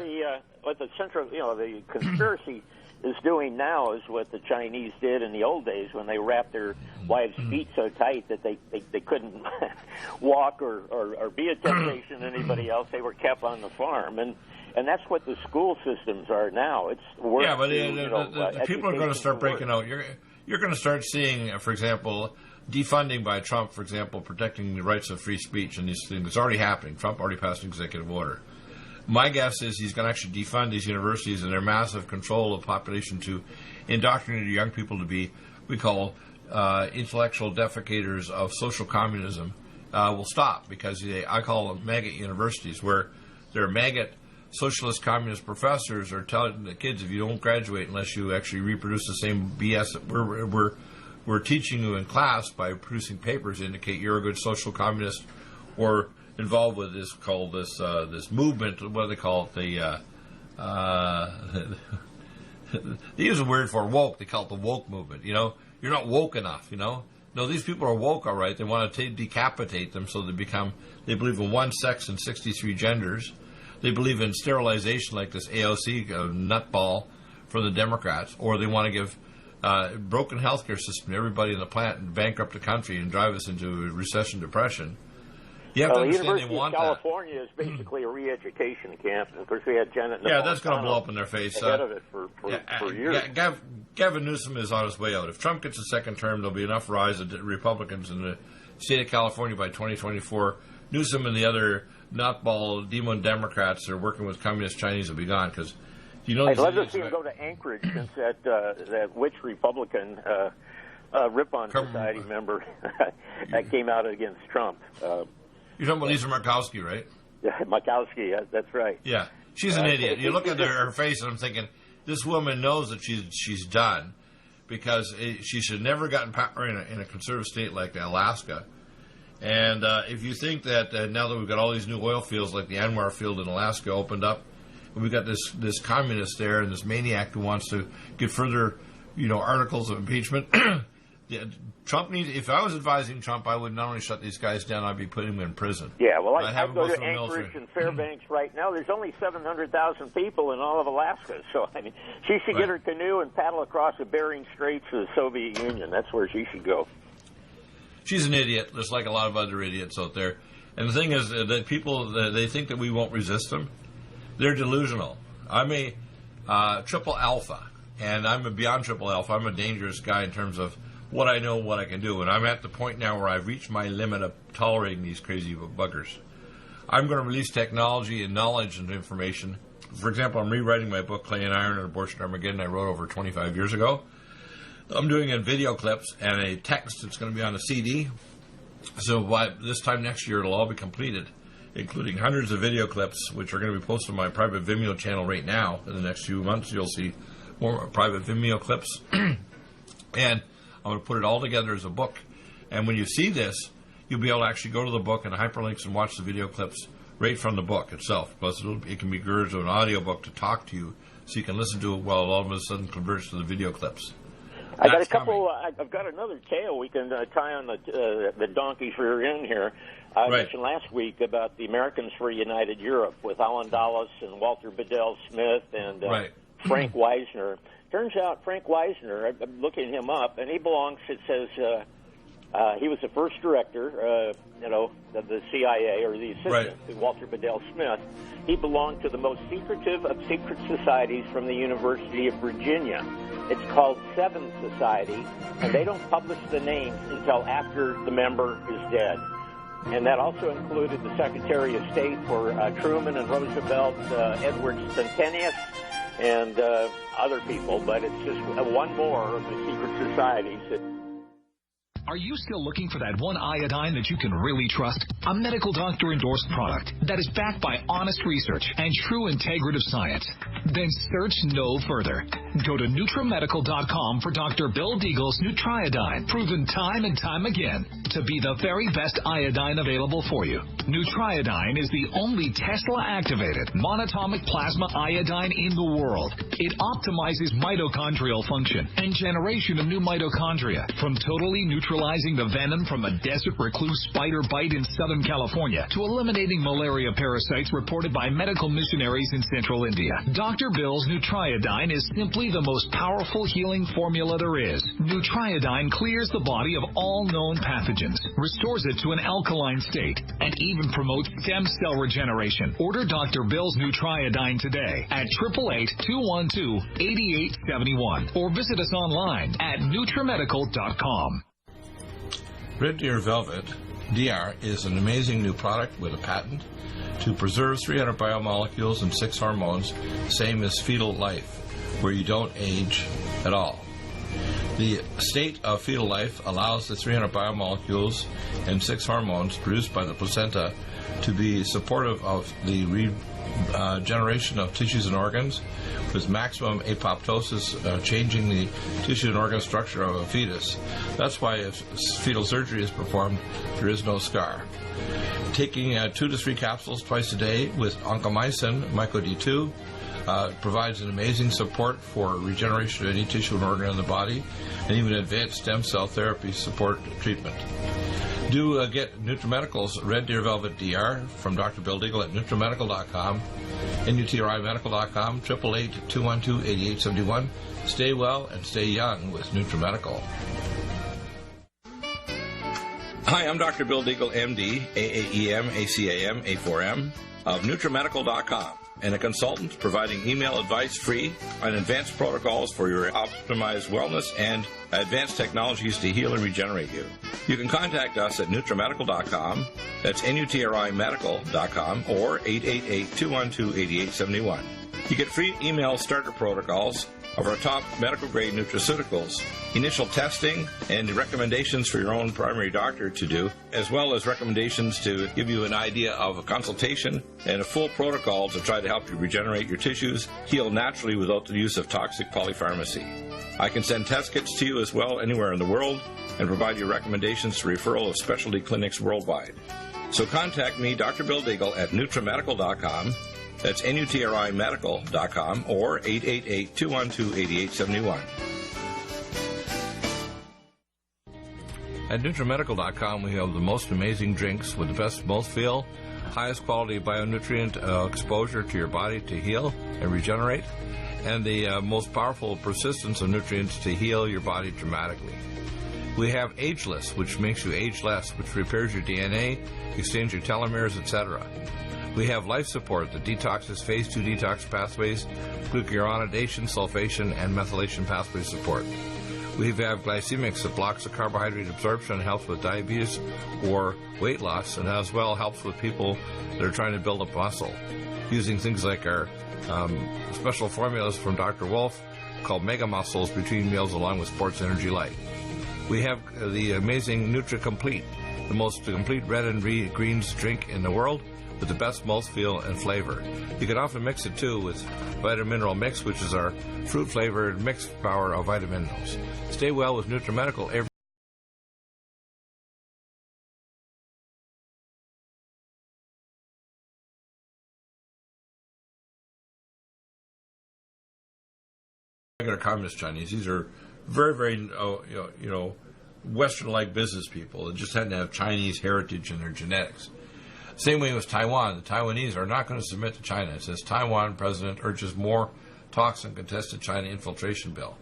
what the central, the conspiracy is doing now is what the Chinese did in the old days when they wrapped their wives' feet so tight that they couldn't walk or be a temptation to anybody else. They were kept on the farm, and that's what the school systems are now. It's worse. Yeah, but the people are going to start breaking out. You're going to start seeing, for example, defunding by Trump, for example, protecting the rights of free speech and these things. It's already happening. Trump already passed an executive order. My guess is he's going to actually defund these universities and their massive control of the population to indoctrinate young people to be, we call, intellectual defecators of social communism, will stop, because I call them maggot universities, where their maggot socialist communist professors are telling the kids, if you don't graduate unless you actually reproduce the same BS that we're teaching you in class by producing papers indicate you're a good social communist or involved with this this movement. What do they call it? They use a word for woke. They call it the woke movement. You're not woke enough. No, these people are woke, all right. They want to decapitate them so they believe in one sex and 63 genders. They believe in sterilization like this AOC nutball for the Democrats, or they want to give broken healthcare system to everybody in the planet and bankrupt the country and drive us into a recession, depression. You have to understand the University they want of California is basically a re-education camp. Of course, we had Janet. Yeah, that's going to blow up in their face. Ahead of it for years. Gavin Newsom is on his way out. If Trump gets a second term, there'll be enough rise of Republicans in the state of California by 2024. Newsom and the other nutball demon Democrats that are working with communist Chinese will be gone, because I'd love to see him go to Anchorage, since that witch Republican Ripon Society member that came out against Trump. You're talking about Lisa Murkowski, right? Yeah, Murkowski, that's right. Yeah, she's an idiot. You look at her face, and I'm thinking, this woman knows that she's done, because she should never have gotten power in a conservative state like Alaska. And if you think that now that we've got all these new oil fields like the Anwar field in Alaska opened up, and we've got this communist there and this maniac who wants to get further, articles of impeachment. Yeah, Trump needs. If I was advising Trump, I would not only shut these guys down, I'd be putting them in prison. Yeah, well, I go to Anchorage and Fairbanks right now. There's only 700,000 people in all of Alaska, so I mean, she should get her canoe and paddle across the Bering Straits to the Soviet Union. That's where she should go. She's an idiot, just like a lot of other idiots out there. And the thing is that people, they think that we won't resist them. They're delusional. I'm a triple alpha, and I'm a beyond triple alpha. I'm a dangerous guy in terms of what I know, what I can do. And I'm at the point now where I've reached my limit of tolerating these crazy buggers. I'm going to release technology and knowledge and information. For example, I'm rewriting my book, Clay and Iron and Abortion Armageddon, I wrote over 25 years ago. I'm doing it in video clips and a text that's going to be on a CD. So by this time next year, it'll all be completed, including hundreds of video clips, which are going to be posted on my private Vimeo channel right now. In the next few months, you'll see more private Vimeo clips. And I'm going to put it all together as a book. And when you see this, you'll be able to actually go to the book and hyperlinks and watch the video clips right from the book itself. Plus, it can be converted to an audio book to talk to you, so you can listen to it while it all of a sudden converts to the video clips. I got a couple. I've got another tale we can tie on the donkey's rear end here. I mentioned last week about the Americans for United Europe with Alan Dulles and Walter Bedell Smith and Frank Wisner. Turns out Frank Wisner, I'm looking him up, and he belongs. It says he was the first director, of the CIA, or the assistant to Walter Bedell Smith. He belonged to the most secretive of secret societies from the University of Virginia. It's called Seven Society, and they don't publish the names until after the member is dead. And that also included the Secretary of State for Truman and Roosevelt, Edward Stettinius, and other people. But it's just one more of the secret societies that... Are you still looking for that one iodine that you can really trust? A medical doctor-endorsed product that is backed by honest research and true integrative science? Then search no further. Go to NutriMedical.com for Dr. Bill Deagle's Nutriodine, proven time and time again to be the very best iodine available for you. Nutriodine is the only Tesla-activated monatomic plasma iodine in the world. It optimizes mitochondrial function and generation of new mitochondria, from totally neutralizing the venom from a desert recluse spider bite in Southern California to eliminating malaria parasites reported by medical missionaries in Central India. Dr. Bill's Nutriodine is simply the most powerful healing formula there is. Nutriodine clears the body of all known pathogens, restores it to an alkaline state, and even promotes stem cell regeneration. Order Dr. Bill's Nutriodine today at 888-212-8871 or visit us online at NutriMedical.com. Red Deer Velvet DR is an amazing new product with a patent to preserve 300 biomolecules and 6 hormones, same as fetal life, where you don't age at all. The state of fetal life allows the 300 biomolecules and 6 hormones produced by the placenta to be supportive of the regeneration of tissues and organs, with maximum apoptosis, changing the tissue and organ structure of a fetus. That's why if fetal surgery is performed, there is no scar. Taking 2 to 3 capsules twice a day with oncomycin, myco-D2, provides an amazing support for regeneration of any tissue and organ in the body, and even advanced stem cell therapy support treatment. Do get NutriMedical's Red Deer Velvet DR from Dr. Bill Deagle at NutriMedical.com, NutriMedical.com, 888-212-8871. Stay well and stay young with NutriMedical. Hi, I'm Dr. Bill Deagle, MD, AAEM, ACAM, A4M, of NutriMedical.com, and a consultant providing email advice free on advanced protocols for your optimized wellness and advanced technologies to heal and regenerate you. You can contact us at NutriMedical.com, that's NutriMedical.com, or 888-212-8871. You get free email starter protocols of our top medical-grade nutraceuticals, initial testing, and recommendations for your own primary doctor to do, as well as recommendations to give you an idea of a consultation and a full protocol to try to help you regenerate your tissues, heal naturally without the use of toxic polypharmacy. I can send test kits to you as well anywhere in the world and provide you recommendations to referral of specialty clinics worldwide. So contact me, Dr. Bill Deagle, at NutriMedical.com. That's NutriMedical.com, or 888-212-8871. At NutriMedical.com, we have the most amazing drinks with the best mouthfeel, highest quality bionutrient exposure to your body to heal and regenerate, and the most powerful persistence of nutrients to heal your body dramatically. We have Ageless, which makes you age less, which repairs your DNA, extends your telomeres, etc. We have Life Support that detoxes phase 2 detox pathways, glucuronidation, sulfation, and methylation pathway support. We have Glycemics that blocks the carbohydrate absorption and helps with diabetes or weight loss, and as well helps with people that are trying to build up muscle, using things like our special formulas from Dr. Wolf called Mega Muscles between meals along with Sports Energy Light. We have the amazing Nutri-Complete, the most complete red and greens drink in the world, with the best mouthfeel and flavor. You can often mix it too with Vitamin Mineral Mix, which is our fruit-flavored mixed power of vitamin minerals. Stay well with NutriMedical every regular communist Chinese. These are very, very, Western-like business people that just had to have Chinese heritage in their genetics. Same way with Taiwan. The Taiwanese are not going to submit to China. It says Taiwan president urges more talks on contested China infiltration bill.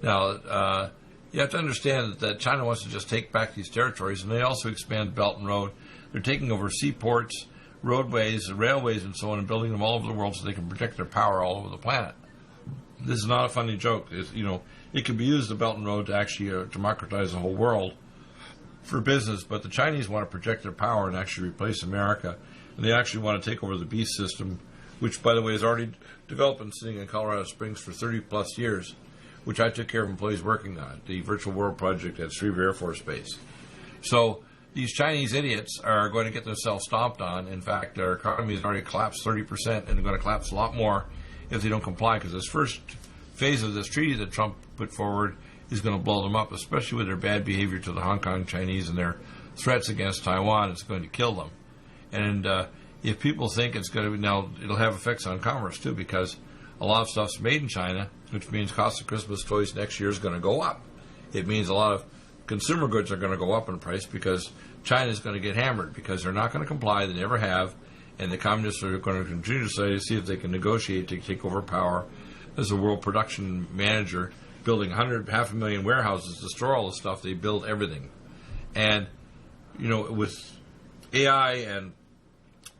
Now, you have to understand that China wants to just take back these territories, and they also expand Belt and Road. They're taking over seaports, roadways, railways, and so on, and building them all over the world so they can project their power all over the planet. This is not a funny joke. It can be used, the Belt and Road, to actually democratize the whole world for business, but the Chinese want to project their power and actually replace America, and they actually want to take over the beast system, which, by the way, is already developed and sitting in Colorado Springs for 30-plus years, which I took care of employees working on, the Virtual World Project at Schriever Air Force Base. So these Chinese idiots are going to get themselves stomped on. In fact, their economy has already collapsed 30%, and they're going to collapse a lot more if they don't comply, because this first phase of this treaty that Trump put forward is going to blow them up, especially with their bad behavior to the Hong Kong Chinese and their threats against Taiwan. It's going to kill them. And if people think it's going to be, now it'll have effects on commerce too, because a lot of stuff's made in China, which means cost of Christmas toys next year is going to go up. It means a lot of consumer goods are going to go up in price because China is going to get hammered because they're not going to comply. They never have. And the communists are going to continue to see if they can negotiate to take over power as a world production manager, building 500,000 warehouses to store all the stuff. They build everything. And, with AI and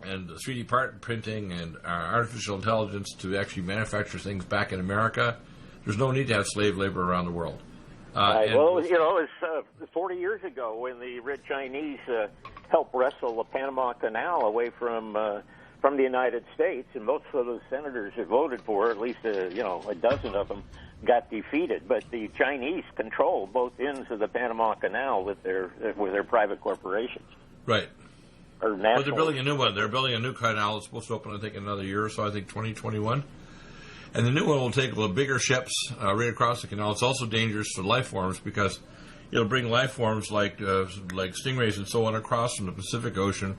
3D part printing and artificial intelligence to actually manufacture things back in America, there's no need to have slave labor around the world. It was 40 years ago when the Red Chinese helped wrestle the Panama Canal away from the United States, and most of those senators who voted for it, at least a dozen of them, got defeated. But the Chinese control both ends of the Panama Canal with their private corporations. Right. Or national. But they're building a new one. They're building a new canal. It's supposed to open, I think, in another year or so. I think 2021. And the new one will take bigger ships right across the canal. It's also dangerous for life forms because it'll bring life forms like stingrays and so on across from the Pacific Ocean,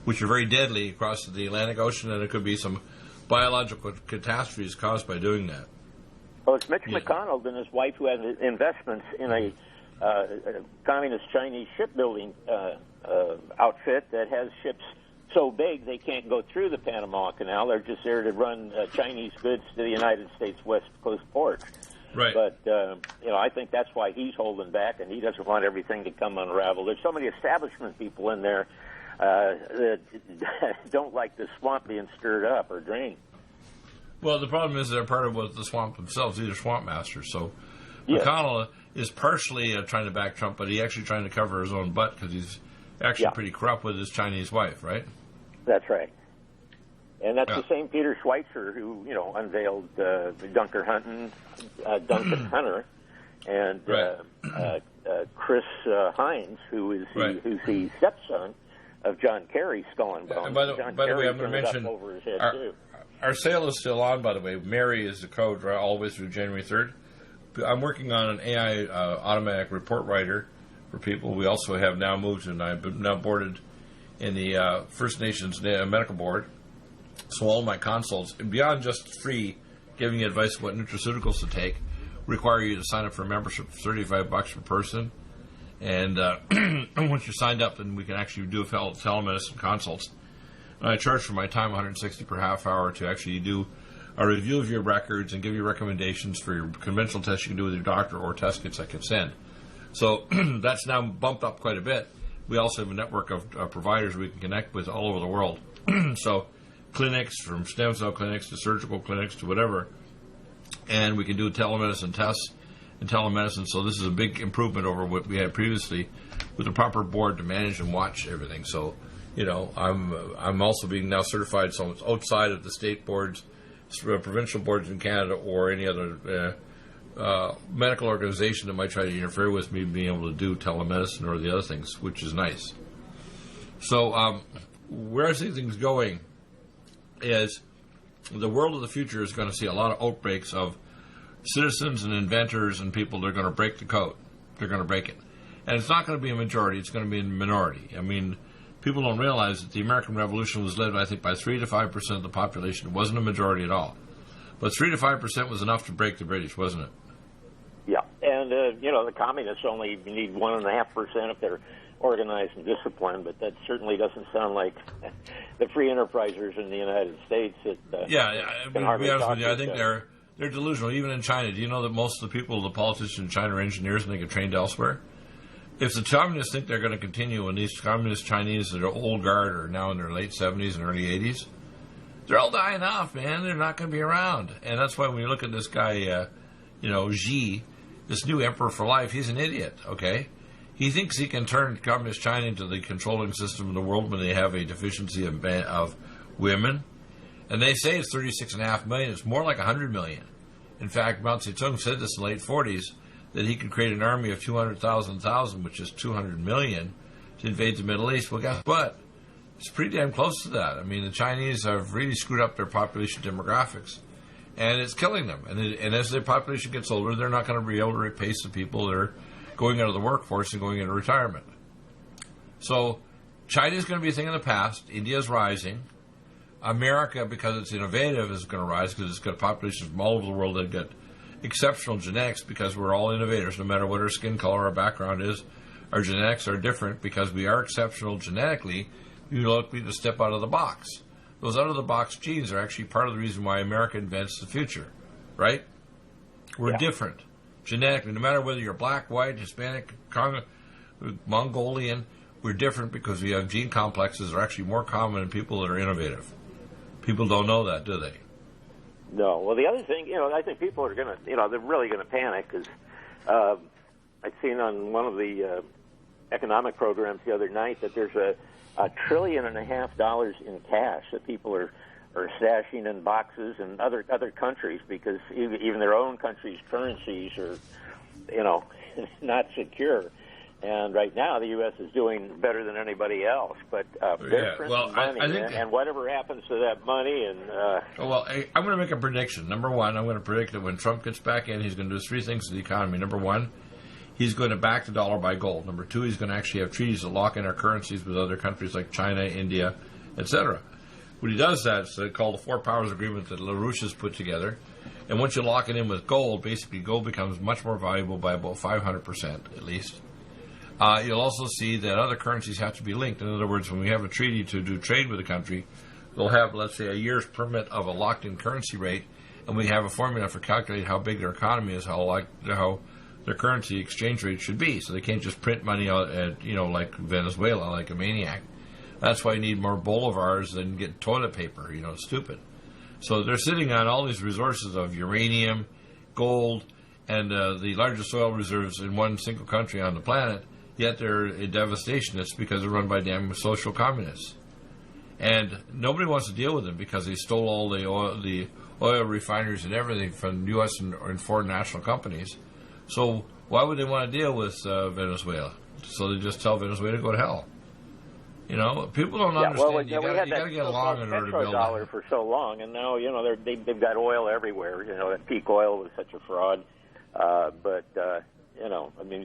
which are very deadly, across the Atlantic Ocean, and it could be some biological catastrophes caused by doing that. Well, it's Mitch McConnell and his wife who have investments in a communist Chinese shipbuilding outfit that has ships so big they can't go through the Panama Canal. They're just there to run Chinese goods to the United States West Coast ports. Right. But, I think that's why he's holding back, and he doesn't want everything to come unraveled. There's so many establishment people in there that don't like the swamp being stirred up or drained. Well, the problem is they're part of the swamp themselves. These are swamp masters. So yes. McConnell is partially trying to back Trump, but he's actually trying to cover his own butt because he's actually pretty corrupt with his Chinese wife, right? That's right. And that's the same Peter Schweitzer who, unveiled Duncan Hunter and Chris Hines, who's the stepson of John Kerry's Skull and Bones. And by the way, I'm going to mention over his head too. Our sale is still on, by the way. Mary is the code all the way through January 3rd. I'm working on an AI automatic report writer for people. We also have now moved, and I've been now boarded in the First Nations Medical Board. So all my consults, beyond just free, giving you advice on what nutraceuticals to take, require you to sign up for a membership for $35 per person. And once you're signed up, then we can actually do telemedicine consults. And I charge for my time $160 per half hour to actually do a review of your records and give you recommendations for your conventional tests you can do with your doctor or test kits I can send. So that's now bumped up quite a bit. We also have a network of providers we can connect with all over the world. So clinics, from stem cell clinics to surgical clinics to whatever. And we can do telemedicine tests and telemedicine. So this is a big improvement over what we had previously with a proper board to manage and watch everything. So, I'm also being now certified, so it's outside of the state boards, provincial boards in Canada, or any other medical organization that might try to interfere with me being able to do telemedicine or the other things, which is nice. So where I see things going is the world of the future is going to see a lot of outbreaks of citizens and inventors and people that are going to break the code. They're going to break it. And it's not going to be a majority. It's going to be a minority. I mean, people don't realize that the American Revolution was led, I think, by 3 to 5% of the population. It wasn't a majority at all. But 3 to 5% was enough to break the British, wasn't it? Yeah. And, the communists only need 1.5% if they're organized and disciplined, but that certainly doesn't sound like the free enterprisers in the United States. To be honest with you, I think they're delusional. Even in China, do you know that most of the people, the politicians in China, are engineers and they get trained elsewhere? If the communists think they're going to continue, and these communist Chinese that are old guard are now in their late 70s and early 80s, they're all dying off, man. They're not going to be around. And that's why when you look at this guy, Xi, this new emperor for life, he's an idiot, okay? He thinks he can turn communist China into the controlling system of the world when they have a deficiency of women. And they say it's 36.5 million. It's more like 100 million. In fact, Mao Zedong said this in the late 40s, that he could create an army of 200,000, which is 200 million, to invade the Middle East. Well, guess what? It's pretty damn close to that. I mean, the Chinese have really screwed up their population demographics, and it's killing them. And as their population gets older, they're not going to be able to replace the people that are going out of the workforce and going into retirement. So China is going to be a thing of the past. India is rising. America, because it's innovative, is going to rise because it's got populations from all over the world that get exceptional genetics because we're all innovators. No matter what our skin color or background is, our genetics are different because we are exceptional genetically. You don't need to step out of the box. Those out-of-the-box genes are actually part of the reason why America invents the future, right? We're different genetically. No matter whether you're black, white, Hispanic, Mongolian, we're different because we have gene complexes that are actually more common in people that are innovative. People don't know that, do they? No. Well, the other thing, I think people are going to, they're really going to panic because I'd seen on one of the economic programs the other night that there's $1.5 trillion in cash that people are stashing in boxes in other countries because even their own country's currencies are, not secure. And right now, the U.S. is doing better than anybody else. But they're printing money, I think, and whatever happens to that money, and I'm going to make a prediction. Number one, I'm going to predict that when Trump gets back in, he's going to do three things to the economy. Number one, he's going to back the dollar by gold. Number two, he's going to actually have treaties that lock in our currencies with other countries like China, India, etc. When he does that, it's called the Four Powers Agreement that LaRouche has put together. And once you lock it in with gold, basically gold becomes much more valuable by about 500% at least. You'll also see that other currencies have to be linked. In other words, when we have a treaty to do trade with a country, they'll have, let's say, a year's permit of a locked-in currency rate, and we have a formula for calculating how big their economy is, how their currency exchange rate should be. So they can't just print money out at, like Venezuela, like a maniac. That's why you need more bolivars than get toilet paper. It's stupid. So they're sitting on all these resources of uranium, gold, and the largest oil reserves in one single country on the planet. Yet they're a devastationists because they're run by damn social communists. And nobody wants to deal with them because they stole all the oil refineries and everything from U.S. and foreign national companies. So why would they want to deal with Venezuela? So they just tell Venezuela to go to hell. People don't understand. Well, you got to get along in order to build dollar for so long, and now they've got oil everywhere. That peak oil was such a fraud, but.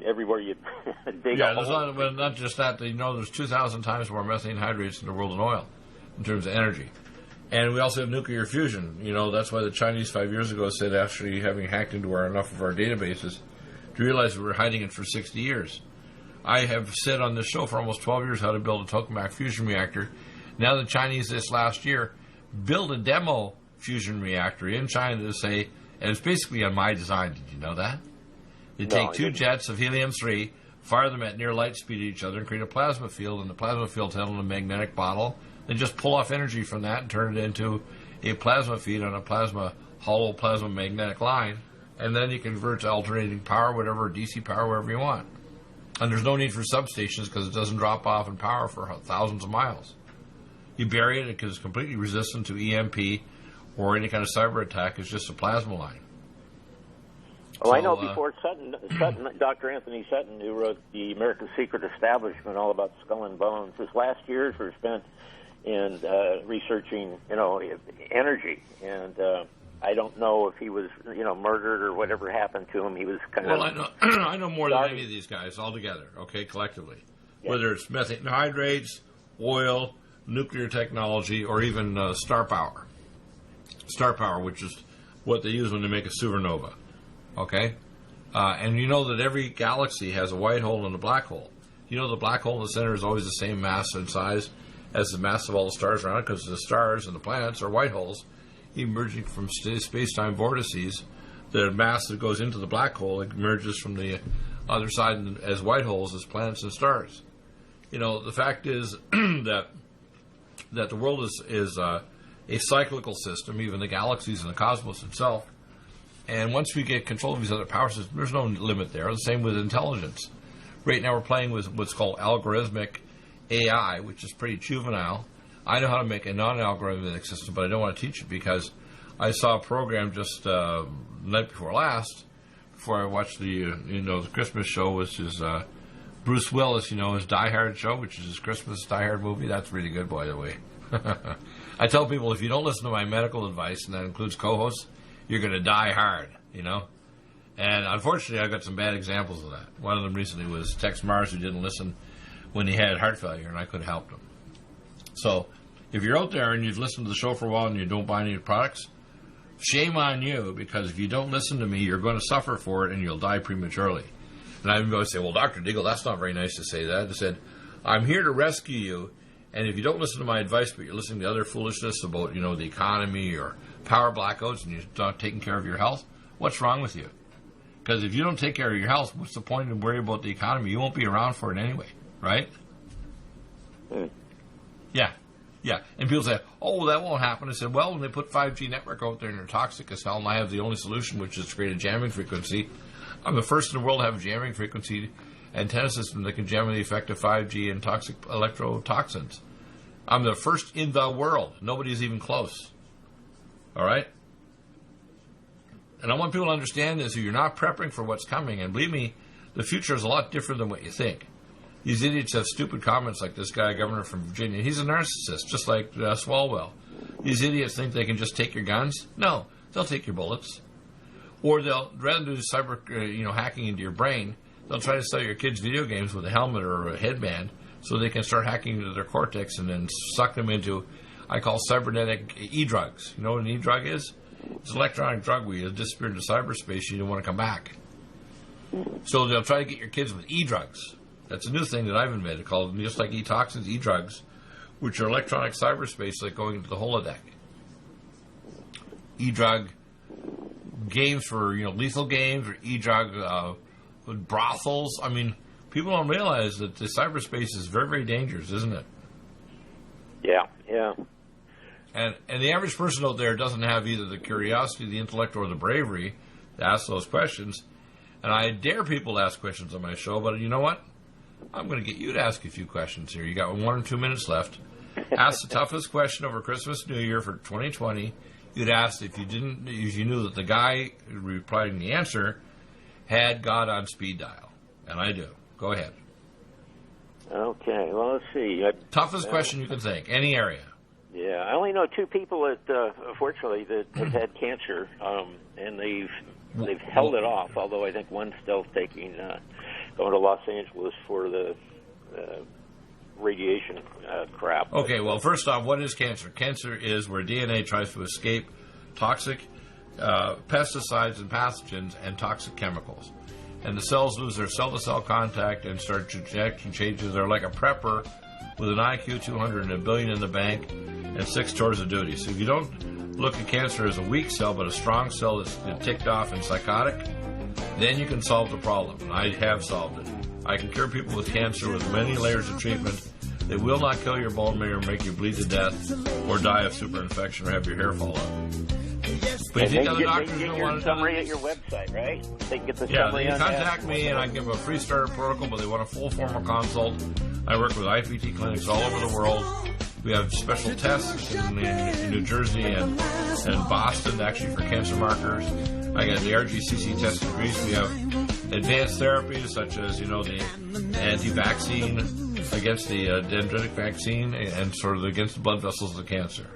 Everywhere you dig a hole. But not just that. There's 2,000 times more methane hydrates in the world than oil in terms of energy. And we also have nuclear fusion. That's why the Chinese 5 years ago said, actually having hacked into enough of our databases to realize we were hiding it for 60 years. I have said on this show for almost 12 years how to build a tokamak fusion reactor. Now the Chinese this last year built a demo fusion reactor in China to say, and it's basically on my design. Did you know that? They take two jets of helium-3, fire them at near light speed at each other, and create a plasma field, and the plasma field's held in a magnetic bottle. They just pull off energy from that and turn it into a plasma feed on a hollow plasma magnetic line, and then you convert to alternating power, whatever, DC power, wherever you want. And there's no need for substations because it doesn't drop off in power for thousands of miles. You bury it because it's completely resistant to EMP or any kind of cyber attack. It's just a plasma line. Well, I know before Sutton, Dr. Anthony Sutton, who wrote The American Secret Establishment, all about skull and bones, his last years were spent in researching, energy. And I don't know if he was, murdered or whatever happened to him. He was kind of... Well, I know more than any of these guys altogether, okay, collectively. Yeah. Whether it's methane hydrates, oil, nuclear technology, or even star power. Star power, which is what they use when they make a supernova. Okay? And you know that every galaxy has a white hole and a black hole. The black hole in the center is always the same mass and size as the mass of all the stars around it because the stars and the planets are white holes emerging from space-time vortices. The mass that goes into the black hole emerges from the other side as white holes as planets and stars. The fact is that the world is a cyclical system, even the galaxies and the cosmos itself. And once we get control of these other power systems, there's no limit there. The same with intelligence. Right now we're playing with what's called algorithmic AI, which is pretty juvenile. I know how to make a non-algorithmic system, but I don't want to teach it because I saw a program just the night before last, before I watched the Christmas show, which is Bruce Willis, his Die Hard show, which is his Christmas Die Hard movie. That's really good, by the way. I tell people, if you don't listen to my medical advice, and that includes co-hosts, you're going to die hard, And unfortunately, I've got some bad examples of that. One of them recently was Tex Mars, who didn't listen when he had heart failure, and I could have helped him. So, If you're out there and you've listened to the show for a while and you don't buy any products, shame on you, because if you don't listen to me, you're going to suffer for it and you'll die prematurely. And I'm going to say, well, Dr. Deagle, that's not very nice to say that. I said, I'm here to rescue you, and if you don't listen to my advice, but you're listening to other foolishness about, the economy or power blackouts, and you're not taking care of your health, what's wrong with you? Because if you don't take care of your health, what's the point in worrying about the economy? You won't be around for it anyway, right? Yeah. Yeah, and people say, oh, that won't happen. I said, well, when they put 5G network out there and they're toxic as hell, and I have the only solution, which is to create a jamming frequency. I'm the first in the world to have a jamming frequency antenna system that can jam the effect of 5G and toxic electrotoxins. I'm the first in the world. Nobody's even close. All right? And I want people to understand this. If you're not prepping for what's coming, and believe me, the future is a lot different than what you think. These idiots have stupid comments like this guy, governor from Virginia. He's a narcissist, just like Swalwell. These idiots think they can just take your guns. No, they'll take your bullets. Or they'll, rather than do cyber, hacking into your brain, they'll try to sell your kids video games with a helmet or a headband so they can start hacking into their cortex and then suck them into, I call cybernetic e-drugs. You know what an e-drug is? It's an electronic drug where you disappear into cyberspace and you don't want to come back. So they'll try to get your kids with e-drugs. That's a new thing that I've invented, called just like e-toxins, e-drugs, which are electronic cyberspace like going into the holodeck. E-drug games for, lethal games, or e-drug brothels. I mean, people don't realize that the cyberspace is very, very dangerous, isn't it? Yeah. And the average person out there doesn't have either the curiosity, the intellect, or the bravery to ask those questions. And I dare people to ask questions on my show, but you know what? I'm going to get you to ask a few questions here. You got 1 or 2 minutes left. Ask the toughest question over Christmas, New Year for 2020. You'd ask if you knew that the guy replying the answer had God on speed dial. And I do. Go ahead. Okay, well, let's see. Toughest question you can think, any area. Yeah, I only know 2 people that, unfortunately, that have had cancer, and they've held it off, although I think one's still going to Los Angeles for the radiation crap. Okay, well, first off, what is cancer? Cancer is where DNA tries to escape toxic pesticides and pathogens and toxic chemicals. And the cells lose their cell-to-cell contact and start trajectory changes. They're like a prepper with an IQ 200 and $1 billion in the bank and 6 tours of duty. So if you don't look at cancer as a weak cell but a strong cell that's ticked off and psychotic, then you can solve the problem. And I have solved it. I can cure people with cancer with many layers of treatment. They will not kill your bone marrow or make you bleed to death or die of superinfection or have your hair fall out. But you think other doctors don't want to summary at your website, right? They can get the summary they on contact me and I give them a free starter protocol, but they want a full formal consult. I work with IPT clinics all over the world. We have special tests in New Jersey and Boston, actually, for cancer markers. I got the RGCC test in Greece. We have advanced therapies such as, the anti-vaccine against the dendritic vaccine and sort of against the blood vessels of the cancer.